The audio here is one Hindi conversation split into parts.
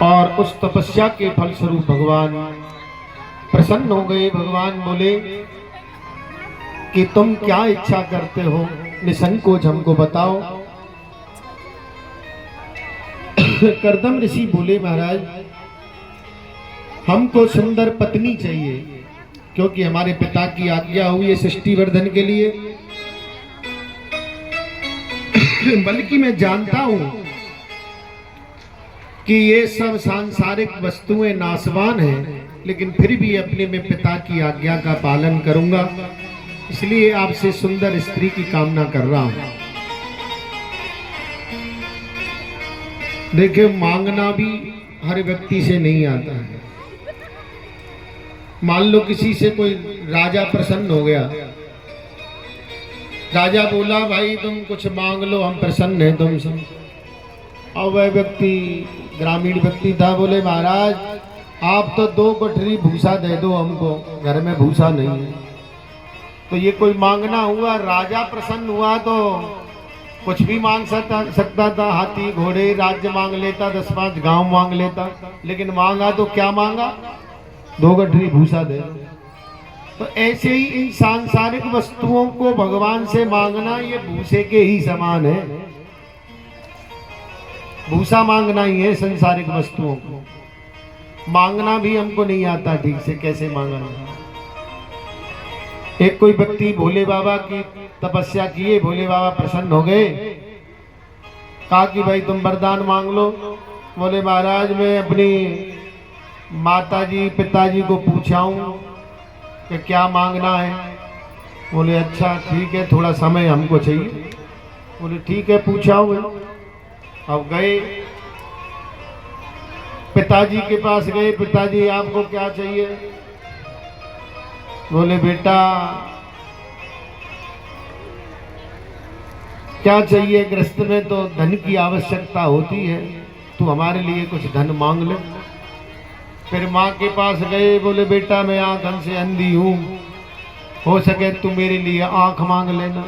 और उस तपस्या के फलस्वरूप भगवान प्रसन्न हो गए। भगवान बोले कि तुम क्या इच्छा करते हो, निसंकोच हमको बताओ। कर्दम ऋषि बोले महाराज हमको सुंदर पत्नी चाहिए, क्योंकि हमारे पिता की आज्ञा हुई है सृष्टि वर्धन के लिए। बल्कि मैं जानता हूं कि ये सब सांसारिक वस्तुएं नाशवान हैं, लेकिन फिर भी अपने में पिता की आज्ञा का पालन करूंगा, इसलिए आपसे सुंदर स्त्री की कामना कर रहा हूं। देखिए मांगना भी हर व्यक्ति से नहीं आता है। मान लो किसी से कोई राजा प्रसन्न हो गया, राजा बोला भाई तुम कुछ मांग लो हम प्रसन्न हैं तुमसे। और वह व्यक्ति ग्रामीण व्यक्ति था, बोले महाराज आप तो 2 गठरी भूसा दे दो हमको, घर में भूसा नहीं है। तो ये कोई मांगना हुआ? राजा प्रसन्न हुआ तो कुछ भी मांग सकता था, हाथी घोड़े राज्य मांग लेता, 10-5 गांव मांग लेता, लेकिन मांगा तो क्या मांगा? 2 गठरी भूसा दे। तो ऐसे ही इन सांसारिक वस्तुओं को भगवान से मांगना ये भूसे के ही समान है। भूसा मांगना ही है सांसारिक वस्तुओं को। मांगना भी हमको नहीं आता ठीक से, कैसे मांगना। एक कोई व्यक्ति भोले बाबा की तपस्या किए, भोले बाबा प्रसन्न हो गए, कहा कि भाई तुम वरदान मांग लो। बोले महाराज मैं अपनी माताजी पिताजी को पूछाऊं कि क्या मांगना है। बोले अच्छा ठीक है, थोड़ा समय हमको चाहिए। बोले ठीक है पूछाओ। अब गए पिताजी के पास गए, पिताजी आपको क्या चाहिए? बोले बेटा क्या चाहिए, गृहस्थ में तो धन की आवश्यकता होती है, तू हमारे लिए कुछ धन मांग ले। फिर माँ के पास गए, बोले बेटा मैं आंख से अंधी हूं, हो सके तू मेरे लिए आंख मांग लेना।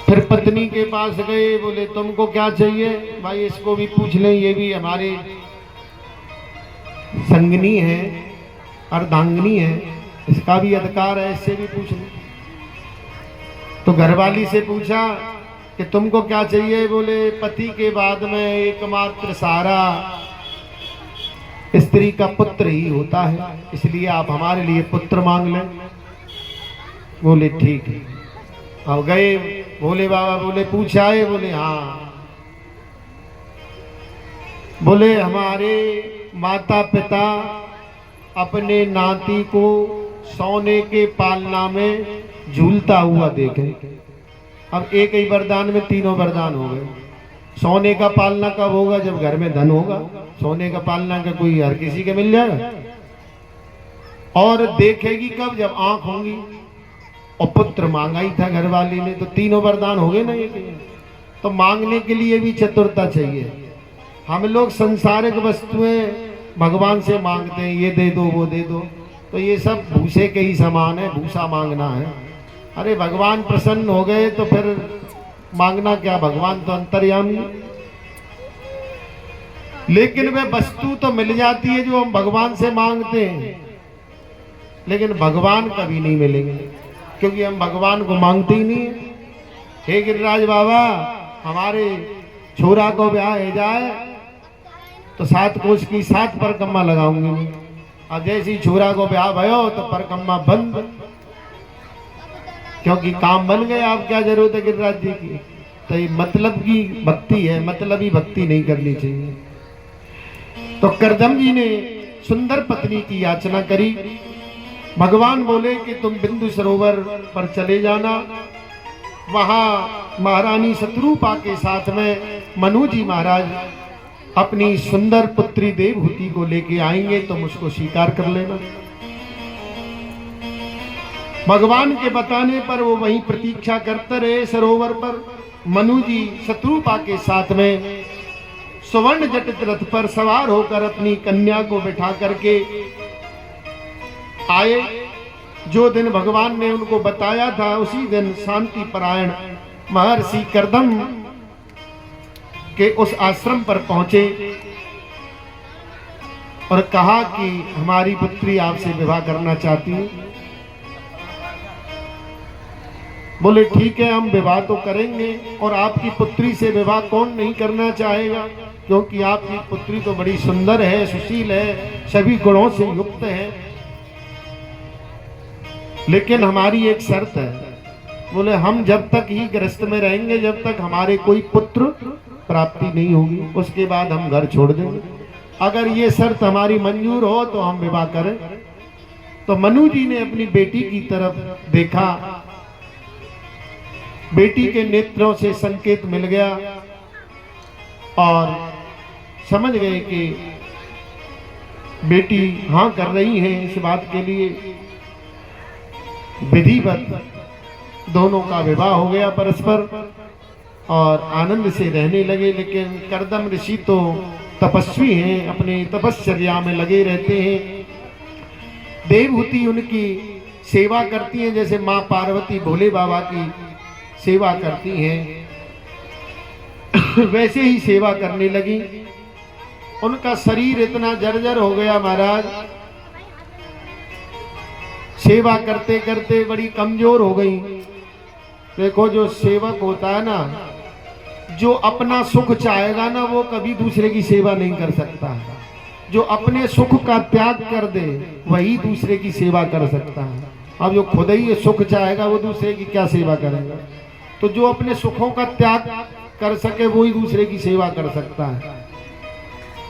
फिर पत्नी के पास गए, बोले तुमको क्या चाहिए? भाई इसको भी पूछ लें, ये भी हमारे संगनी है, अर्धांगिनी है, इसका भी अधिकार है, इससे भी पूछ लें। तो घरवाली से पूछा कि तुमको क्या चाहिए? बोले पति के बाद में एकमात्र सहारा स्त्री का पुत्र ही होता है, इसलिए आप हमारे लिए पुत्र मांग लें। बोले ठीक है। अब गए भोले बाबा, बोले पूछा है? बोले हाँ। बोले हमारे माता पिता अपने नाती को सोने के पालना में झूलता हुआ देखे। अब एक ही वरदान में तीनों वरदान हो गए। सोने का पालना कब होगा? जब घर में धन होगा। सोने का पालना का कोई हर किसी के मिल जाएगा। और देखेगी कब? जब आंख होंगी। और पुत्र मांगा ही था घरवाली ने, तो तीनों वरदान हो गए ना ये। तो मांगने के लिए भी चतुरता चाहिए। हम लोग संसारिक वस्तुएं भगवान से मांगते हैं, ये दे दो वो दे दो, तो ये सब भूसे के ही समान है, भूसा मांगना है। अरे भगवान प्रसन्न हो गए तो फिर मांगना क्या, भगवान तो अंतर्यामी। लेकिन वह वस्तु तो मिल जाती है जो हम भगवान से मांगते हैं, लेकिन भगवान कभी नहीं मिलेंगे, क्योंकि हम भगवान को मांगते ही नहीं है। हे गिरिराज बाबा हमारे छोरा को ब्याह हो जाए तो 7 कोस की 7 परकम्मा लगाऊंगी। और जैसे ही छोरा को ब्याह भयो तो परकम्मा बंद, क्योंकि काम बन गए। आप क्या जरूरत है गिरिराज जी की? तो ये मतलब की भक्ति है, मतलब ही भक्ति नहीं करनी चाहिए। तो कर्दम जी ने सुंदर पत्नी की याचना करी। भगवान बोले कि तुम बिंदु सरोवर पर चले जाना, वहां महारानी शत्रुपा के साथ में मनु जी महाराज अपनी सुंदर पुत्री देवहूति को लेके आएंगे, तुम उसको स्वीकार कर लेना। भगवान के बताने पर वो वहीं प्रतीक्षा करते रहे सरोवर पर। मनु जी शत्रुपा के साथ में स्वर्ण जटित रथ पर सवार होकर अपनी कन्या को बिठा करके आए। जो दिन भगवान ने उनको बताया था उसी दिन शांति परायण महर्षि कर्दम के उस आश्रम पर पहुंचे। और कहा कि हमारी पुत्री आपसे विवाह करना चाहती है। बोले ठीक है, हम विवाह तो करेंगे, और आपकी पुत्री से विवाह कौन नहीं करना चाहेगा, क्योंकि आपकी पुत्री तो बड़ी सुंदर है, सुशील है, सभी गुणों से युक्त है। लेकिन हमारी एक शर्त है। बोले हम जब तक ही गृहस्थ में रहेंगे, जब तक हमारे कोई पुत्र प्राप्ति नहीं होगी, उसके बाद हम घर छोड़ देंगे। अगर ये शर्त हमारी मंजूर हो तो हम विवाह करें। तो मनु जी ने अपनी बेटी की तरफ देखा, बेटी के नेत्रों से संकेत मिल गया और समझ गए कि बेटी हाँ कर रही है। इस बात के लिए विधिवत दोनों का विवाह हो गया परस्पर और आनंद से रहने लगे। लेकिन कर्दम ऋषि तो तपस्वी हैं, अपने तपश्चर्या में लगे रहते हैं। देवहूति उनकी सेवा करती हैं, जैसे माँ पार्वती भोले बाबा की सेवा करती हैं, वैसे ही सेवा करने लगी। उनका शरीर इतना जर्जर हो गया महाराज, सेवा करते करते बड़ी कमजोर हो गई। देखो जो सेवक होता है ना, जो अपना सुख चाहेगा ना, वो कभी दूसरे की सेवा नहीं कर सकता है। जो अपने सुख का त्याग कर दे वही दूसरे की सेवा कर सकता है। अब जो खुद ही सुख चाहेगा वो दूसरे की क्या सेवा करेगा। तो जो अपने सुखों का त्याग कर सके वो ही दूसरे की सेवा कर सकता है।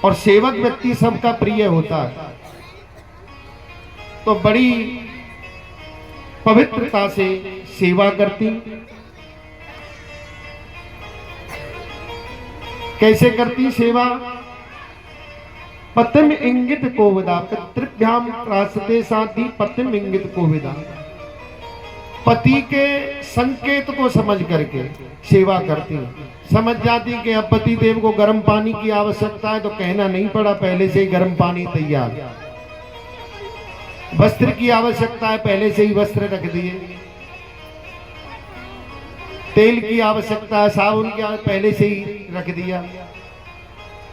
और सेवक व्यक्ति सबका प्रिय होता है। तो बड़ी पवित्रता से सेवा करती। कैसे करती सेवा? पतिम इंगित कोविदा, पितृभ्याम प्रासते साथी पतिम इंगित कोविदा। पति के संकेत को समझ करके सेवा करती। समझ जाती कि अब पति देव को गर्म पानी की आवश्यकता है, तो कहना नहीं पड़ा, पहले से ही गर्म पानी तैयार। वस्त्र की आवश्यकता है, पहले से ही वस्त्र रख दिए। तेल की आवश्यकता है, साबुन की पहले से ही रख दिया।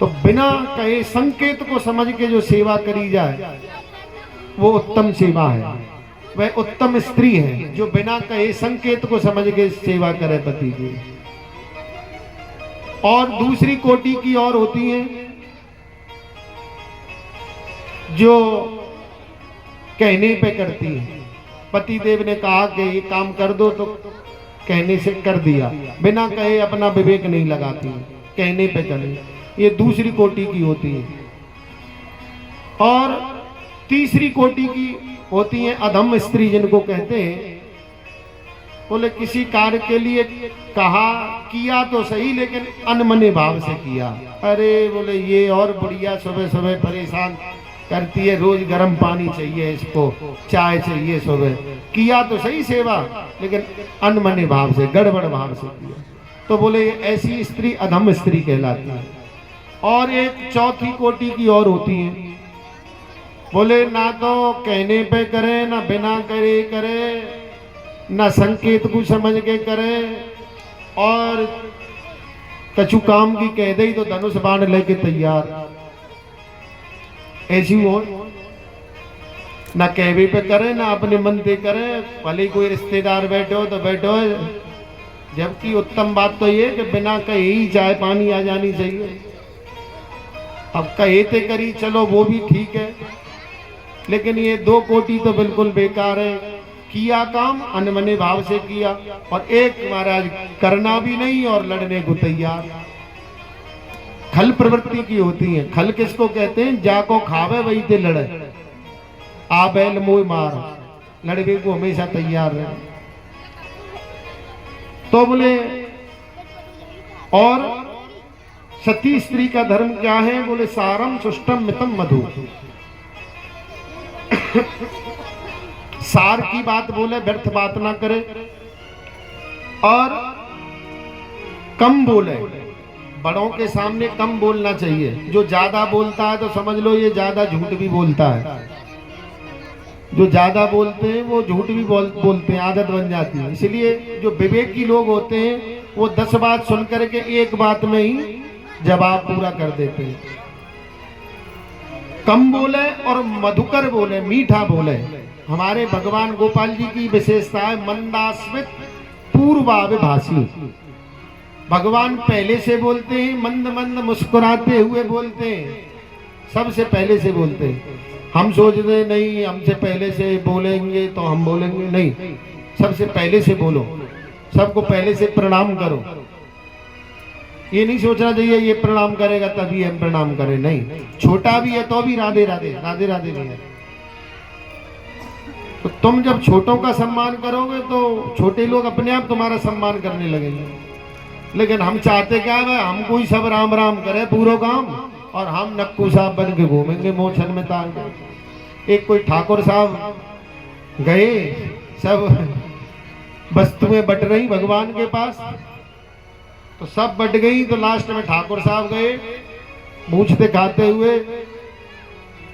तो बिना कहे संकेत को समझ के जो सेवा करी जाए वो उत्तम सेवा है। वह उत्तम स्त्री है जो बिना कहे संकेत को समझ के सेवा करे पति की। और दूसरी कोटि की और होती हैं जो कहने पे करती है। पति देव ने कहा कि ये काम कर दो तो कहने से कर दिया, बिना कहे अपना विवेक नहीं लगाती, कहने पे करे। ये दूसरी कोटि की होती है। और तीसरी कोटि की होती है अधम स्त्री, जिनको कहते हैं। बोले किसी कार्य के लिए कहा किया तो सही, लेकिन अनमने भाव से किया। अरे बोले ये और बुढ़िया सुबह सुबह परेशान करती है, रोज गर्म पानी चाहिए, इसको चाय चाहिए सुबह। किया तो सही सेवा, लेकिन अनमने भाव से, गड़बड़ भाव से किया। तो बोले ऐसी स्त्री अधम स्त्री कहलाती है। और एक चौथी कोटि की और होती है। बोले ना तो कहने पे करे, ना बिना करे करे, ना संकेत को समझ के करे, और कछु काम की कह दे तो धनुष बाण लेके तैयार। ऐसी हो ना कहवे पे करे, ना अपने मन पे करे। भले कोई रिश्तेदार बैठे हो तो बैठो, जबकि उत्तम बात तो ये कि बिना कहे ही चाय पानी आ जानी चाहिए। अब कहे ते करी चलो वो भी ठीक है, लेकिन ये दो कोटि तो बिल्कुल बेकार है। किया काम अनमने भाव से किया, और एक महाराज करना भी नहीं और लड़ने को तैयार। खल प्रवृत्ति की होती है। खल किसको कहते हैं? जाको खावे वही ते लड़े, आ बैल मोह मार, लड़ने को हमेशा तैयार रहे। तो बोले और सती स्त्री का धर्म क्या है? बोले सारम सुष्टम मितम मधु। सार की बात बोले, व्यर्थ बात ना करे, और कम बोले। बड़ों के सामने कम बोलना चाहिए। जो ज्यादा बोलता है तो समझ लो ये ज्यादा झूठ भी बोलता है। जो ज्यादा बोलते हैं वो झूठ भी बोलते हैं, आदत बन जाती है। इसलिए जो विवेकी लोग होते हैं वो 10 बात सुन करके एक बात में ही जवाब पूरा कर देते हैं। कम बोले और मधुकर बोले, मीठा बोले। हमारे भगवान गोपाल जी की विशेषता है मंदास्मित पूर्वाभिभाषी। भगवान पहले से बोलते हैं, मंद मंद मुस्कुराते हुए बोलते हैं, सबसे पहले से बोलते हैं। हम सोचते नहीं हमसे पहले से बोलेंगे तो हम बोलेंगे, नहीं, सबसे पहले से बोलो, सबको पहले से प्रणाम करो। ये नहीं सोचना चाहिए ये प्रणाम करेगा तभी हम प्रणाम करें, नहीं, छोटा भी है तो भी राधे राधे राधे राधे नहीं है। तो तुम जब छोटों का सम्मान करोगे तो छोटे लोग अपने आप तुम्हारा सम्मान करने लगेंगे। लेकिन हम चाहते क्या है, हम कोई सब राम राम करे पूरा काम, और हम नक्कू साहब बन के घूमेंगे मोछन में तार के। एक कोई ठाकुर साहब गए, सब वस्तुएं बट रही भगवान के पास, तो सब बट गई। तो लास्ट में ठाकुर साहब गए मूछ दिखाते हुए,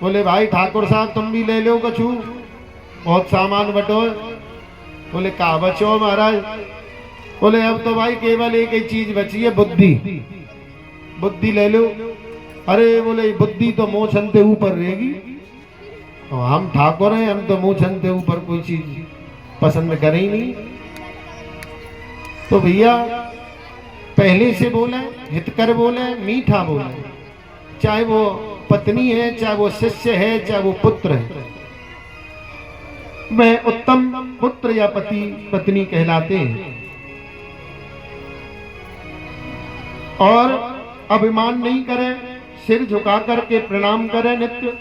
बोले भाई ठाकुर साहब तुम भी ले लो कछु, बहुत सामान बटो। बोले का बचो महाराज? बोले अब तो भाई केवल एक ही चीज बची है, बुद्धि, बुद्धि ले लो। अरे बोले बुद्धि तो मुंह छनते ऊपर रहेगी, और हम ठाकुर हैं, हम तो मुंह छनते ऊपर कोई चीज पसंद करें ही नहीं। तो भैया पहले से बोले, हितकर बोले, मीठा बोले, चाहे वो पत्नी है, चाहे वो शिष्य है, चाहे वो पुत्र है। मैं उत्तम पुत्र या पति पत्नी कहलाते हैं। और अभिमान नहीं करें, सिर झुका करके प्रणाम करें, नित्य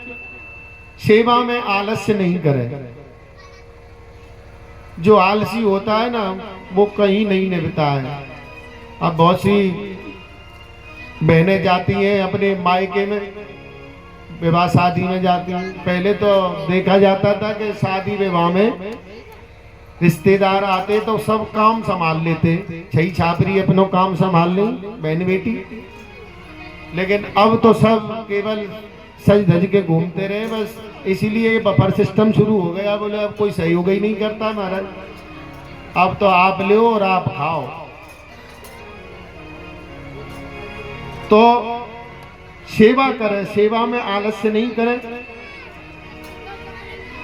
सेवा में आलस्य नहीं करें। जो आलसी होता है ना वो कहीं नहीं निभता है। अब बहुत सी बहनें जाती हैं अपने मायके में, विवाह शादी में जाती हैं। पहले तो देखा जाता था कि शादी विवाह में रिश्तेदार आते तो सब काम संभाल लेते, छही छापरी अपनो काम संभाल ले बहन बेटी। लेकिन अब तो सब केवल सज धज के घूमते रहे बस। इसीलिए ये बफर सिस्टम शुरू हो गया। बोले अब कोई सहयोग ही नहीं करता महाराज, अब तो आप लो और आप खाओ। तो सेवा करें, सेवा में आलस्य नहीं करें,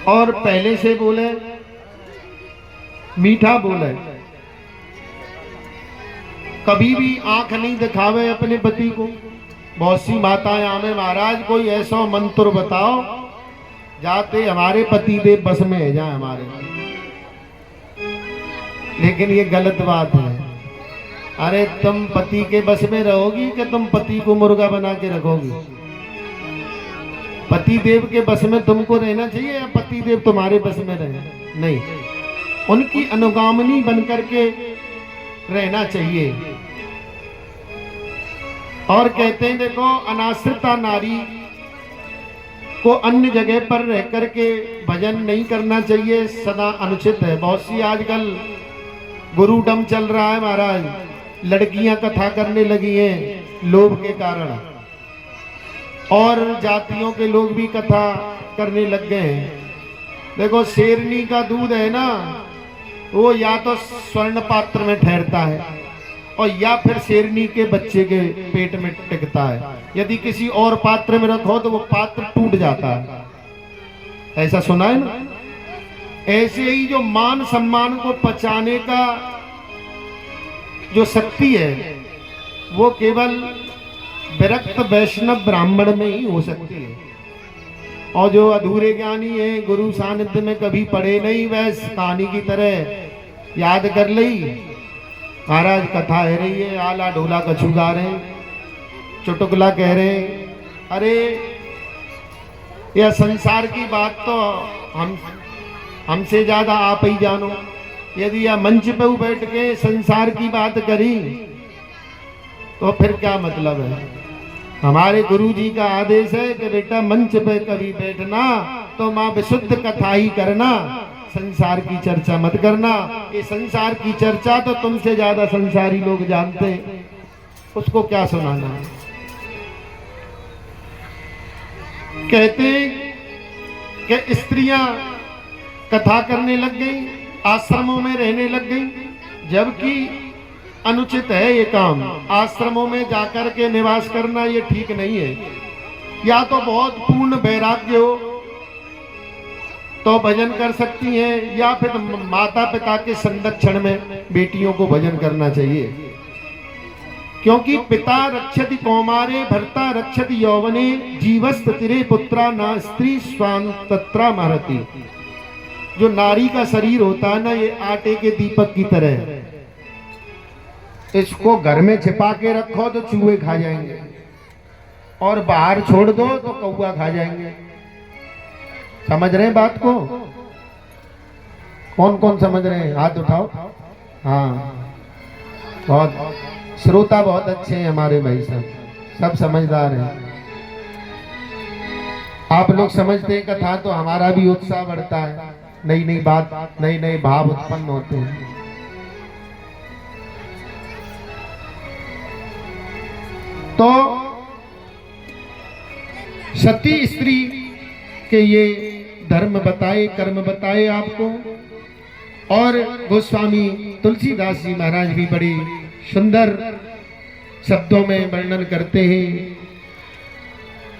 और पहले से बोले, मीठा बोले। कभी भी आंख नहीं दिखावे अपने पति को। बहुत सी माताएं आमे महाराज कोई ऐसा मंत्र बताओ जाते हमारे पति देव बस में है जाए हमारे। लेकिन ये गलत बात है। अरे तुम पति के बस में रहोगी कि तुम पति को मुर्गा बना के रखोगी? पति देव के बस में तुमको रहना चाहिए या पति देव तुम्हारे बस में रहे? नहीं, उनकी अनुगामिनी बनकर के रहना चाहिए। और कहते हैं देखो, अनाश्रिता नारी को अन्य जगह पर रह करके भजन नहीं करना चाहिए, सदा अनुचित है। बहुत सी आजकल गुरुडम चल रहा है महाराज, लड़कियां कथा करने लगी हैं लोभ के कारण, और जातियों के लोग भी कथा करने लग गए हैं। देखो शेरनी का दूध है ना, वो या तो स्वर्ण पात्र में ठहरता है और या फिर शेरनी के बच्चे के पेट में टिकता है। यदि किसी और पात्र में रखो तो वो पात्र टूट जाता है। ऐसा सुना है ना? ऐसे ही जो मान सम्मान को पचाने का जो शक्ति है वो केवल विरक्त वैष्णव ब्राह्मण में ही हो सकती है। और जो अधूरे ज्ञानी है, गुरु सानिध्य में कभी पढ़े नहीं, वैस कहानी की तरह याद कर ली महाराज कथा है रही है, आला ढोला कछु गा रहे हैं, चुटकुला कह रहे हैं। अरे यह संसार की बात तो हमसे ज्यादा आप ही जानो। यदि यह मंच पे बैठ के संसार की बात करी तो फिर क्या मतलब है? हमारे गुरु जी का आदेश है कि बेटा मंच पे कभी बैठना तो माँ विशुद्ध कथा ही करना, संसार की चर्चा मत करना। ये संसार की चर्चा तो तुमसे ज्यादा संसारी लोग जानते हैं, उसको क्या सुनाना है। कहते कि स्त्रियां कथा करने लग गई, आश्रमों में रहने लग गई, जबकि अनुचित है ये काम। आश्रमों में जाकर के निवास करना ये ठीक नहीं है। या तो बहुत पूर्ण वैराग्य हो तो भजन कर सकती हैं, या फिर माता पिता के संरक्षण में बेटियों को भजन करना चाहिए। क्योंकि पिता रक्षति कौमारे भर्ता रक्षति यौवने जीवस्त तिरे पुत्रा ना स्त्री स्वान तत्रा महरती। जो नारी का शरीर होता है ना, ये आटे के दीपक की तरह है। इसको घर में छिपा के रखो तो चूहे खा जाएंगे, और बाहर छोड़ दो तो कौवा खा जाएंगे। समझ रहे हैं बात को? कौन कौन समझ रहे हैं? हाथ उठाओ। हाँ, बहुत श्रोता बहुत अच्छे हैं हमारे भाई साहब, सब समझदार हैं। आप लोग समझते हैं कथा तो हमारा भी उत्साह बढ़ता है, नई नई बात, नए नए भाव उत्पन्न होते हैं। तो सती स्त्री के ये धर्म बताए, कर्म बताए आपको। और गोस्वामी तुलसीदास जी महाराज भी बड़ी सुंदर शब्दों में वर्णन करते हैं।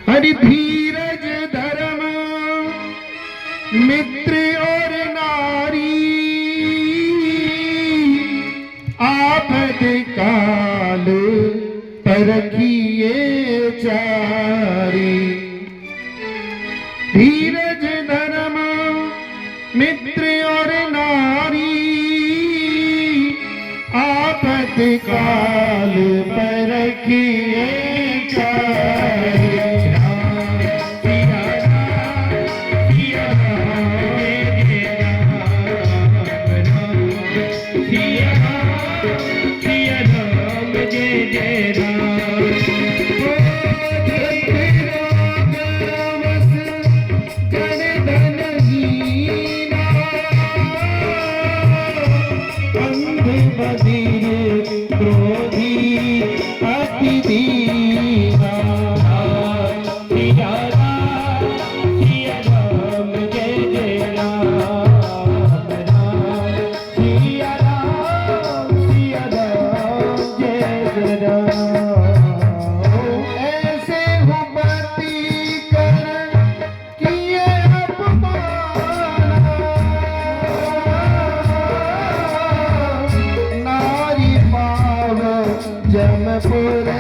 हरि धीरज धर्म मित्र और नारी, आपद काल परखिए चारी। धीरज धर्म मित्र और नारी, आपद काल परखिए चारी। जमपुर